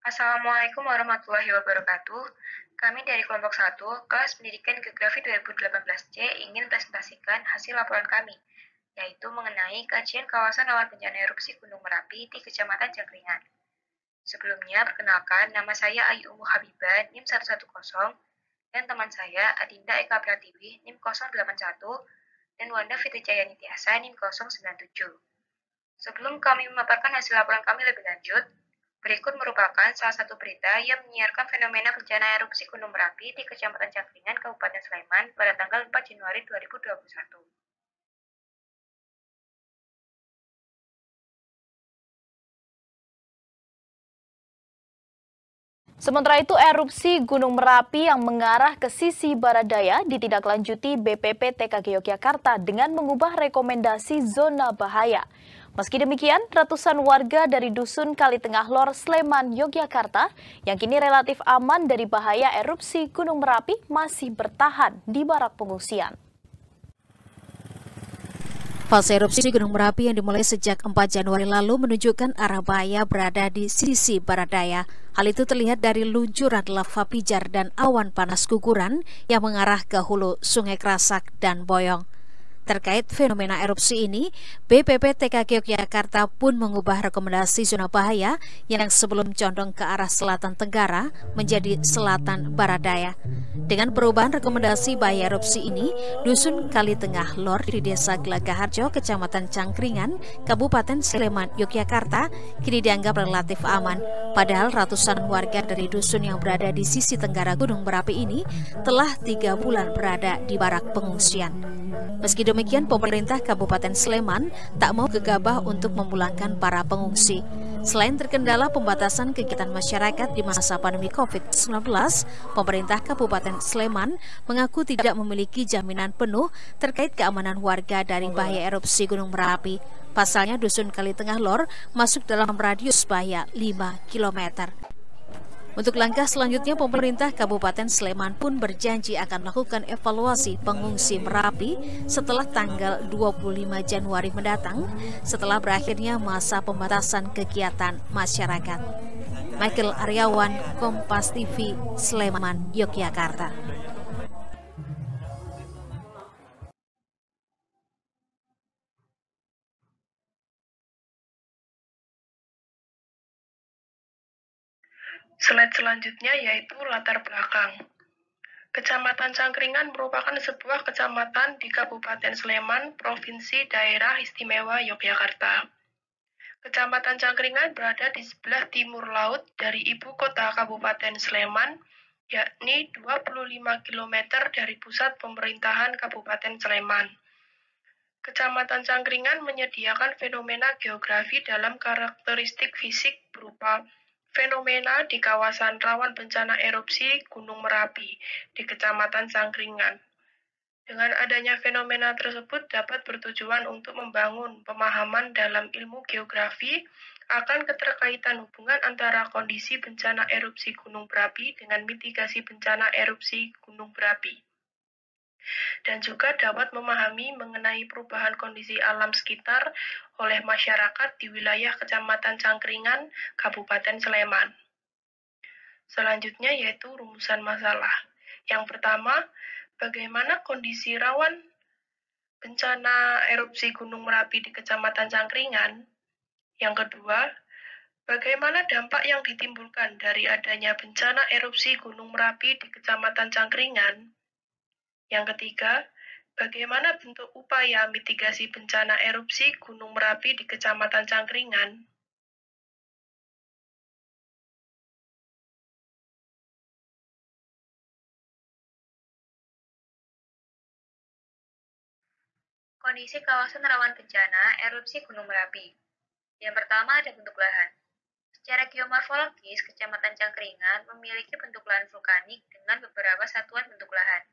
Assalamualaikum warahmatullahi wabarakatuh. Kami dari kelompok 1, kelas pendidikan Geografi 2018C ingin presentasikan hasil laporan kami, yaitu mengenai kajian kawasan rawan bencana erupsi Gunung Merapi di Kecamatan Jangkringan. Sebelumnya, perkenalkan, nama saya Ayu Umu Habibah, NIM 110, dan teman saya Adinda Eka Pratiwi, NIM 081, dan Wanda Fitrijaya Nitiasa, NIM 097. Sebelum kami memaparkan hasil laporan kami lebih lanjut, berikut merupakan salah satu berita yang menyiarkan fenomena bencana erupsi Gunung Merapi di Kecamatan Cangkringan, Kabupaten Sleman pada tanggal 4 Januari 2021. Sementara itu, erupsi Gunung Merapi yang mengarah ke sisi barat daya ditindaklanjuti BPP TKG Yogyakarta dengan mengubah rekomendasi zona bahaya. Meski demikian, ratusan warga dari Dusun Kalitengah Lor, Sleman, Yogyakarta yang kini relatif aman dari bahaya erupsi Gunung Merapi masih bertahan di barak pengungsian. Fase erupsi Gunung Merapi yang dimulai sejak 4 Januari lalu menunjukkan arah bahaya berada di sisi barat daya. Hal itu terlihat dari luncuran lava pijar dan awan panas guguran yang mengarah ke hulu Sungai Kerasak dan Boyong. Terkait fenomena erupsi ini, BPP TKG Yogyakarta pun mengubah rekomendasi zona bahaya yang sebelum condong ke arah selatan tenggara menjadi selatan barat daya. Dengan perubahan rekomendasi bahaya erupsi ini, Dusun Kalitengah Lor di Desa Gelagaharjo, Kecamatan Cangkringan, Kabupaten Sleman, Yogyakarta, kini dianggap relatif aman. Padahal ratusan warga dari dusun yang berada di sisi tenggara Gunung Merapi ini telah 3 bulan berada di barak pengungsian. Meski demikian, pemerintah Kabupaten Sleman tak mau gegabah untuk memulangkan para pengungsi. Selain terkendala pembatasan kegiatan masyarakat di masa pandemi COVID-19, pemerintah Kabupaten Sleman mengaku tidak memiliki jaminan penuh terkait keamanan warga dari bahaya erupsi Gunung Merapi. Pasalnya, Dusun Kalitengah Lor masuk dalam radius bahaya 5 km. Untuk langkah selanjutnya, pemerintah Kabupaten Sleman pun berjanji akan melakukan evaluasi pengungsi Merapi setelah tanggal 25 Januari mendatang, setelah berakhirnya masa pembatasan kegiatan masyarakat. Michael Aryawan, Kompas TV, Sleman, Yogyakarta. Slide selanjutnya yaitu latar belakang. Kecamatan Cangkringan merupakan sebuah kecamatan di Kabupaten Sleman, Provinsi Daerah Istimewa Yogyakarta. Kecamatan Cangkringan berada di sebelah timur laut dari ibu kota Kabupaten Sleman, yakni 25 km dari pusat pemerintahan Kabupaten Sleman. Kecamatan Cangkringan menyediakan fenomena geografi dalam karakteristik fisik berupa fenomena di kawasan rawan bencana erupsi Gunung Merapi di Kecamatan Cangkringan. Dengan adanya fenomena tersebut dapat bertujuan untuk membangun pemahaman dalam ilmu geografi akan keterkaitan hubungan antara kondisi bencana erupsi gunung berapi dengan mitigasi bencana erupsi gunung berapi. Dan juga dapat memahami mengenai perubahan kondisi alam sekitar oleh masyarakat di wilayah Kecamatan Cangkringan, Kabupaten Sleman. Selanjutnya yaitu rumusan masalah. Yang pertama, bagaimana kondisi rawan bencana erupsi Gunung Merapi di Kecamatan Cangkringan. Yang kedua, bagaimana dampak yang ditimbulkan dari adanya bencana erupsi Gunung Merapi di Kecamatan Cangkringan. Yang ketiga, bagaimana bentuk upaya mitigasi bencana erupsi Gunung Merapi di Kecamatan Cangkringan. Kondisi kawasan rawan bencana erupsi Gunung Merapi. Yang pertama ada bentuk lahan. Secara geomorfologis, Kecamatan Cangkringan memiliki bentuk lahan vulkanik dengan beberapa satuan bentuk lahan,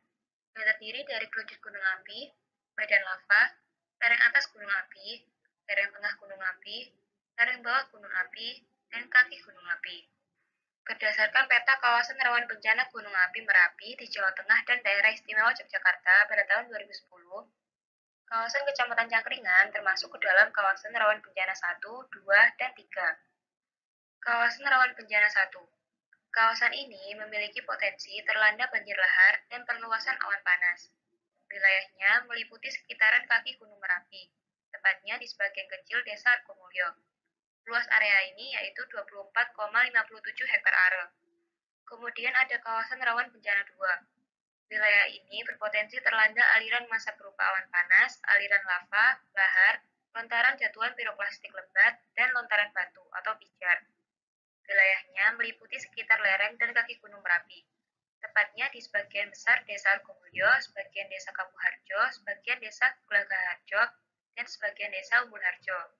yang terdiri dari kerucut gunung api, medan lava, lereng atas gunung api, lereng tengah gunung api, lereng bawah gunung api, dan kaki gunung api. Berdasarkan peta kawasan rawan bencana Gunung Api Merapi di Jawa Tengah dan Daerah Istimewa Yogyakarta pada tahun 2010, kawasan Kecamatan Cangkringan termasuk ke dalam kawasan rawan bencana 1, 2, dan 3. Kawasan rawan bencana 1. Kawasan ini memiliki potensi terlanda banjir lahar dan perluasan awan panas. Wilayahnya meliputi sekitaran kaki Gunung Merapi, tepatnya di sebagian kecil Desa Argomulyo. Luas area ini yaitu 24,57 hektar are. Kemudian ada kawasan rawan bencana 2. Wilayah ini berpotensi terlanda aliran massa berupa awan panas, aliran lava, lahar, lontaran jatuhan piroklastik lebat, dan lontaran batu atau pijar. Wilayahnya meliputi sekitar lereng dan kaki Gunung Merapi, tepatnya di sebagian besar Desa Argomulyo, sebagian Desa Kapuharjo, sebagian Desa Gelagaharjo, dan sebagian Desa Umbul Harjo.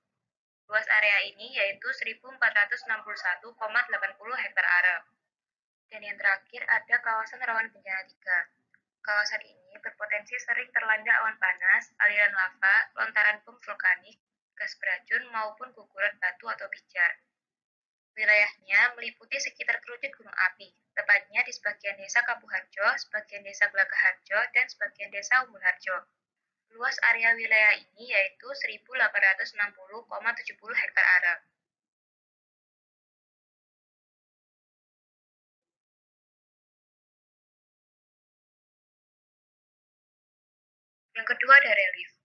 Luas area ini yaitu 1.461,80 hektar are. Dan yang terakhir ada kawasan rawan bencana 3. Kawasan ini berpotensi sering terlanda awan panas, aliran lava, lontaran bom vulkanik, gas beracun maupun guguran batu atau pijar. Wilayahnya meliputi sekitar kerucut gunung api, tepatnya di sebagian Desa Kapuharjo, sebagian Desa Gelagaharjo, dan sebagian Desa Umbul Harjo. Luas area wilayah ini yaitu 1.860,70 hektar are. Yang kedua ada relief.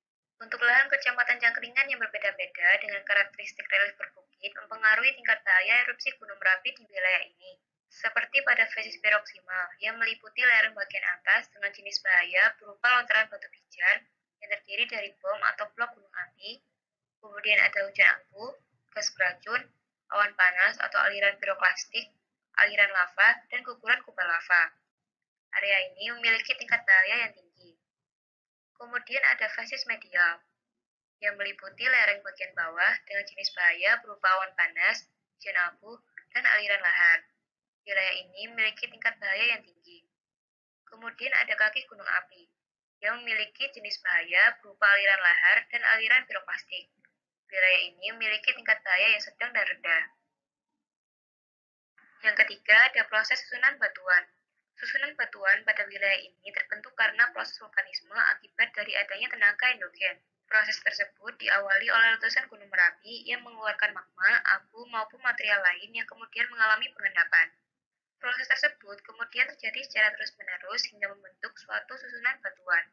Untuk lahan Kecamatan Cangkringan yang berbeda-beda dengan karakteristik relief berbukit mempengaruhi tingkat bahaya erupsi Gunung Merapi di wilayah ini. Seperti pada fasis peroksimal yang meliputi lereng bagian atas dengan jenis bahaya berupa lontaran batu pijar yang terdiri dari bom atau blok gunung api, kemudian ada hujan abu, gas beracun, awan panas atau aliran piroklastik, aliran lava, dan guguran kubah lava. Area ini memiliki tingkat bahaya yang tinggi. Kemudian ada fasis medial, yang meliputi lereng bagian bawah dengan jenis bahaya berupa awan panas, hujan abu, dan aliran lahar. Wilayah ini memiliki tingkat bahaya yang tinggi. Kemudian ada kaki gunung api, yang memiliki jenis bahaya berupa aliran lahar dan aliran piroklastik. Wilayah ini memiliki tingkat bahaya yang sedang dan rendah. Yang ketiga ada proses susunan batuan. Susunan batuan pada wilayah ini terbentuk karena proses vulkanisme akibat dari adanya tenaga endogen. Proses tersebut diawali oleh letusan Gunung Merapi yang mengeluarkan magma, abu, maupun material lain yang kemudian mengalami pengendapan. Proses tersebut kemudian terjadi secara terus-menerus hingga membentuk suatu susunan batuan.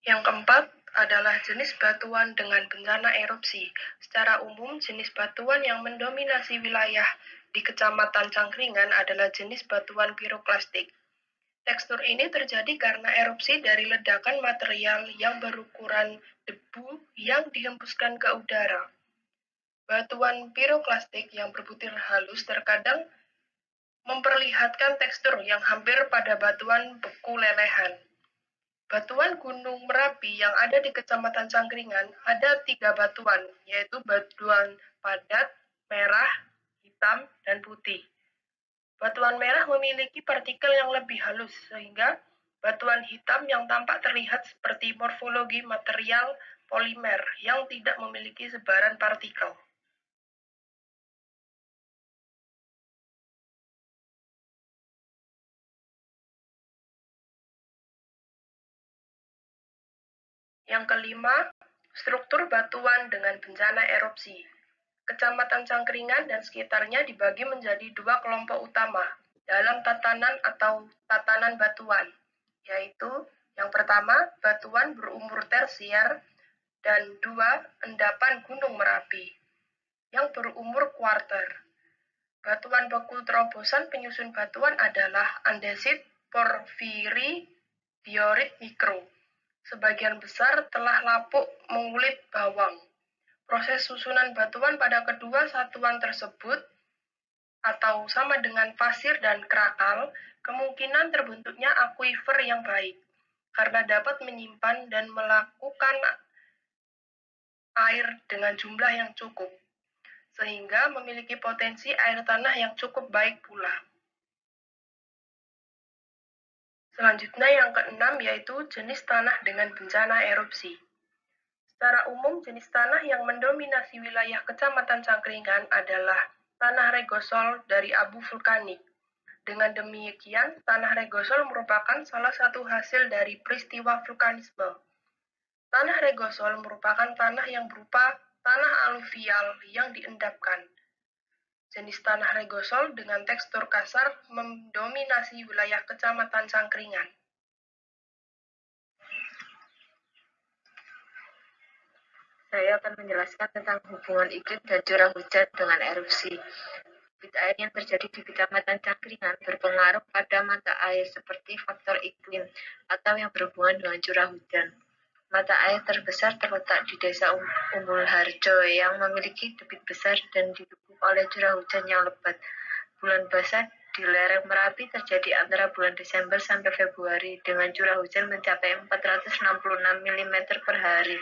Yang keempat adalah jenis batuan dengan bencana erupsi. Secara umum, jenis batuan yang mendominasi wilayah di Kecamatan Cangkringan adalah jenis batuan piroklastik. Tekstur ini terjadi karena erupsi dari ledakan material yang berukuran debu yang dihembuskan ke udara. Batuan piroklastik yang berbutir halus terkadang memperlihatkan tekstur yang hampir pada batuan beku lelehan. Batuan Gunung Merapi yang ada di Kecamatan Cangkringan ada 3 batuan, yaitu batuan padat, merah, hitam, dan putih. Batuan merah memiliki partikel yang lebih halus, sehingga batuan hitam yang tampak terlihat seperti morfologi material polimer yang tidak memiliki sebaran partikel. Yang kelima, struktur batuan dengan bencana erupsi. Kecamatan Cangkringan dan sekitarnya dibagi menjadi 2 kelompok utama dalam tatanan atau tatanan batuan, yaitu yang pertama, batuan berumur tersier, dan 2, endapan Gunung Merapi, yang berumur kuarter. Batuan beku terobosan penyusun batuan adalah andesit, porfiri, diorit mikro. Sebagian besar telah lapuk mengulit bawang. Proses susunan batuan pada kedua satuan tersebut atau sama dengan pasir dan krakal, kemungkinan terbentuknya akuifer yang baik karena dapat menyimpan dan melakukan air dengan jumlah yang cukup, sehingga memiliki potensi air tanah yang cukup baik pula. Selanjutnya yang keenam yaitu jenis tanah dengan bencana erupsi. Secara umum, jenis tanah yang mendominasi wilayah Kecamatan Cangkringan adalah tanah regosol dari abu vulkanik. Dengan demikian, tanah regosol merupakan salah satu hasil dari peristiwa vulkanisme. Tanah regosol merupakan tanah yang berupa tanah aluvial yang diendapkan. Jenis tanah regosol dengan tekstur kasar mendominasi wilayah Kecamatan Cangkringan. Saya akan menjelaskan tentang hubungan iklim dan curah hujan dengan erupsi. Debit air yang terjadi di Kecamatan Cangkringan berpengaruh pada mata air seperti faktor iklim atau yang berhubungan dengan curah hujan. Mata air terbesar terletak di Desa Umbul Harjo yang memiliki debit besar dan didukung oleh curah hujan yang lebat. Bulan basah di lereng Merapi terjadi antara bulan Desember sampai Februari dengan curah hujan mencapai 466 mm per hari.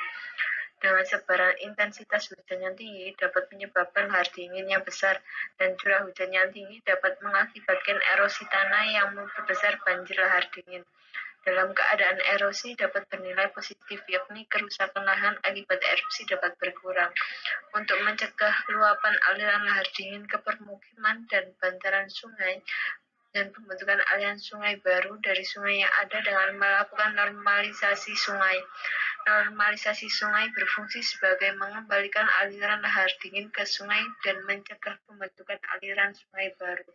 Dengan sebaran intensitas hujan yang tinggi dapat menyebabkan lahar dingin yang besar dan curah hujan yang tinggi dapat mengakibatkan erosi tanah yang memperbesar banjir lahar dingin. Dalam keadaan erosi dapat bernilai positif, yakni kerusakan lahan akibat erupsi dapat berkurang. Untuk mencegah luapan aliran lahar dingin ke permukiman dan bantaran sungai, dan pembentukan aliran sungai baru dari sungai yang ada dengan melakukan normalisasi sungai. Normalisasi sungai berfungsi sebagai mengembalikan aliran lahar dingin ke sungai dan mencegah pembentukan aliran sungai baru.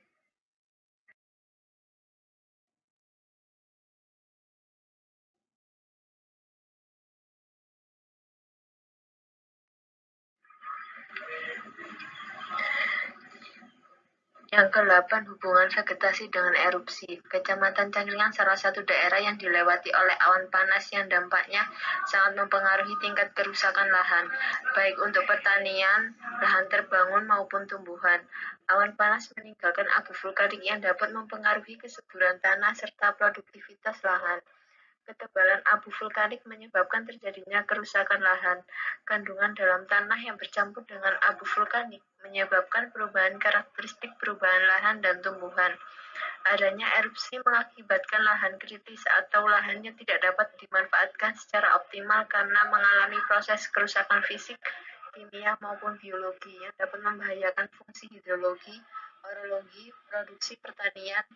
Yang ke-8, hubungan vegetasi dengan erupsi. Kecamatan Cangkringan salah satu daerah yang dilewati oleh awan panas yang dampaknya sangat mempengaruhi tingkat kerusakan lahan, baik untuk pertanian, lahan terbangun maupun tumbuhan. Awan panas meninggalkan abu vulkanik yang dapat mempengaruhi kesuburan tanah serta produktivitas lahan. Ketebalan abu vulkanik menyebabkan terjadinya kerusakan lahan. Kandungan dalam tanah yang bercampur dengan abu vulkanik menyebabkan perubahan karakteristik perubahan lahan dan tumbuhan. Adanya erupsi mengakibatkan lahan kritis atau lahannya tidak dapat dimanfaatkan secara optimal karena mengalami proses kerusakan fisik, kimia maupun biologi yang dapat membahayakan fungsi hidrologi, orologi, produksi pertanian.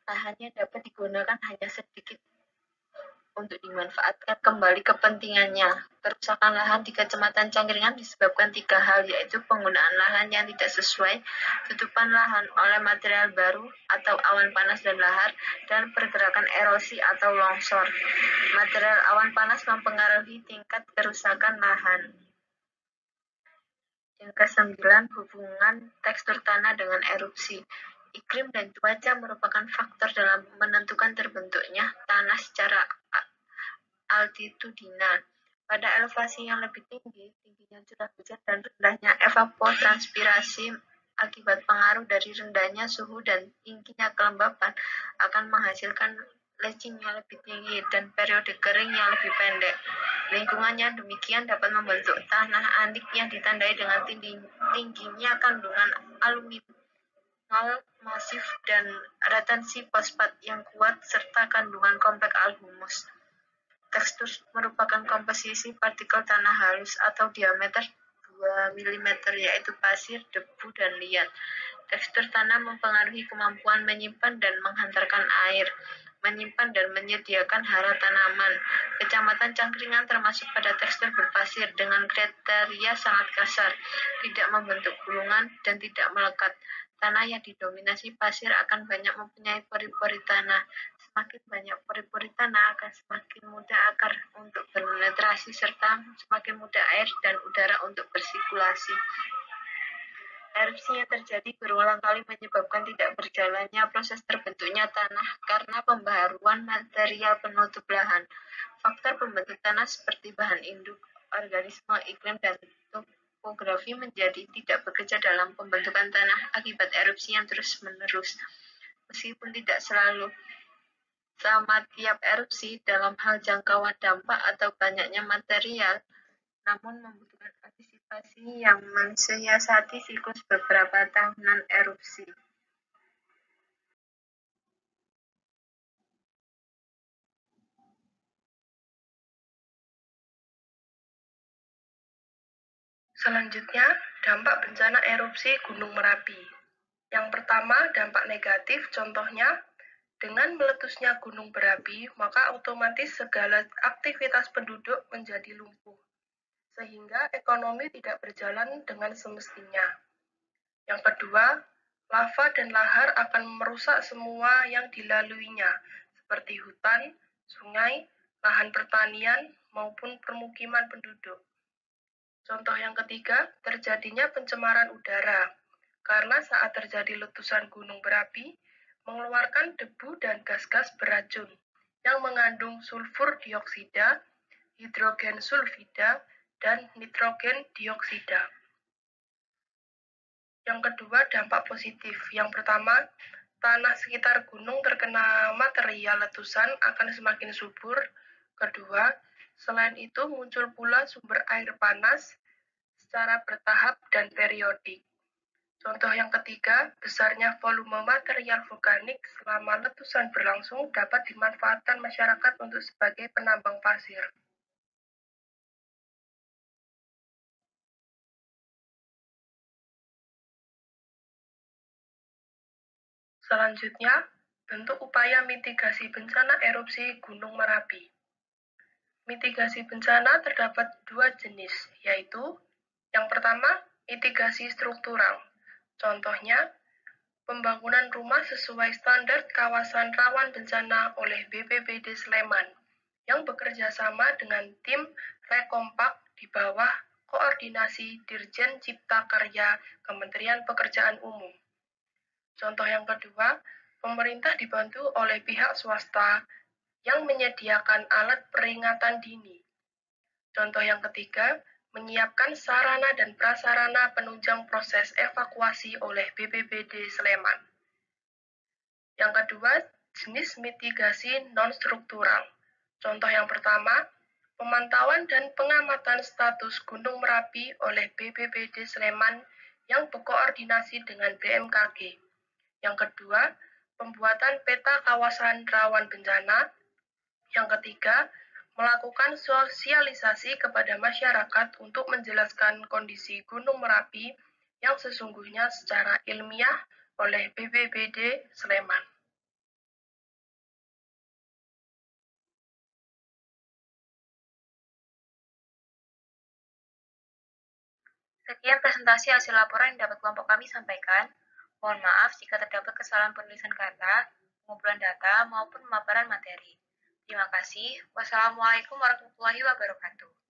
Lahannya dapat digunakan hanya sedikit untuk dimanfaatkan kembali kepentingannya. Kerusakan lahan di Kecamatan Cangkringan disebabkan 3 hal, yaitu penggunaan lahan yang tidak sesuai, tutupan lahan oleh material baru atau awan panas dan lahar, dan pergerakan erosi atau longsor. Material awan panas mempengaruhi tingkat kerusakan lahan. Yang ke-9, hubungan tekstur tanah dengan erupsi. Iklim dan cuaca merupakan faktor dalam menentukan terbentuknya tanah secara altitudinal. Pada elevasi yang lebih tinggi, tingginya curah hujan dan rendahnya evapotranspirasi akibat pengaruh dari rendahnya suhu dan tingginya kelembapan akan menghasilkan leaching yang lebih tinggi dan periode kering yang lebih pendek. Lingkungan yang demikian dapat membentuk tanah andik yang ditandai dengan tingginya kandungan aluminium masif dan retensi fosfat yang kuat serta kandungan kompleks alhumus. Tekstur merupakan komposisi partikel tanah halus atau diameter 2 mm, yaitu pasir, debu, dan liat. Tekstur tanah mempengaruhi kemampuan menyimpan dan menghantarkan air, menyimpan dan menyediakan hara tanaman. Kecamatan Cangkringan termasuk pada tekstur berpasir dengan kriteria sangat kasar, tidak membentuk gulungan, dan tidak melekat. Tanah yang didominasi pasir akan banyak mempunyai pori-pori tanah. Semakin banyak pori-pori tanah akan semakin mudah akar untuk berpenetrasi serta semakin mudah air dan udara untuk bersirkulasi. Erupsi yang terjadi berulang kali menyebabkan tidak berjalannya proses terbentuknya tanah karena pembaharuan material penutup lahan. Faktor pembentuk tanah seperti bahan induk, organisme, iklim, dan topografi menjadi tidak bekerja dalam pembentukan tanah akibat erupsi yang terus-menerus. Meskipun tidak selalu sama tiap erupsi dalam hal jangkauan dampak atau banyaknya material, namun membutuhkan antisipasi yang mensiasati siklus beberapa tahunan erupsi. Selanjutnya, dampak bencana erupsi Gunung Merapi. Yang pertama, dampak negatif, contohnya Dengan meletusnya gunung berapi, maka otomatis segala aktivitas penduduk menjadi lumpuh, sehingga ekonomi tidak berjalan dengan semestinya. Yang kedua, lava dan lahar akan merusak semua yang dilaluinya, seperti hutan, sungai, lahan pertanian, maupun permukiman penduduk. Contoh yang ketiga, terjadinya pencemaran udara, karena saat terjadi letusan gunung berapi, mengeluarkan debu dan gas-gas beracun yang mengandung sulfur dioksida, hidrogen sulfida, dan nitrogen dioksida. Yang kedua, dampak positif. Yang pertama, tanah sekitar gunung terkena material letusan akan semakin subur. Kedua, selain itu muncul pula sumber air panas secara bertahap dan periodik. Contoh yang ketiga, besarnya volume material vulkanik selama letusan berlangsung dapat dimanfaatkan masyarakat untuk sebagai penambang pasir. Selanjutnya, bentuk upaya mitigasi bencana erupsi Gunung Merapi. Mitigasi bencana terdapat dua jenis, yaitu yang pertama, mitigasi struktural. Contohnya, pembangunan rumah sesuai standar kawasan rawan bencana oleh BPBD Sleman yang bekerja sama dengan tim Rekompak di bawah koordinasi Dirjen Cipta Karya Kementerian Pekerjaan Umum. Contoh yang kedua, pemerintah dibantu oleh pihak swasta yang menyediakan alat peringatan dini. Contoh yang ketiga, menyiapkan sarana dan prasarana penunjang proses evakuasi oleh BPBD Sleman. Yang kedua, jenis mitigasi non-struktural. Contoh yang pertama, pemantauan dan pengamatan status Gunung Merapi oleh BPBD Sleman yang berkoordinasi dengan BMKG. Yang kedua, pembuatan peta kawasan rawan bencana. Yang ketiga, melakukan sosialisasi kepada masyarakat untuk menjelaskan kondisi Gunung Merapi yang sesungguhnya secara ilmiah oleh BPBD Sleman. Sekian presentasi hasil laporan yang dapat kelompok kami sampaikan. Mohon maaf jika terdapat kesalahan penulisan kata, pengumpulan data, maupun pemaparan materi. Terima kasih. Wassalamualaikum warahmatullahi wabarakatuh.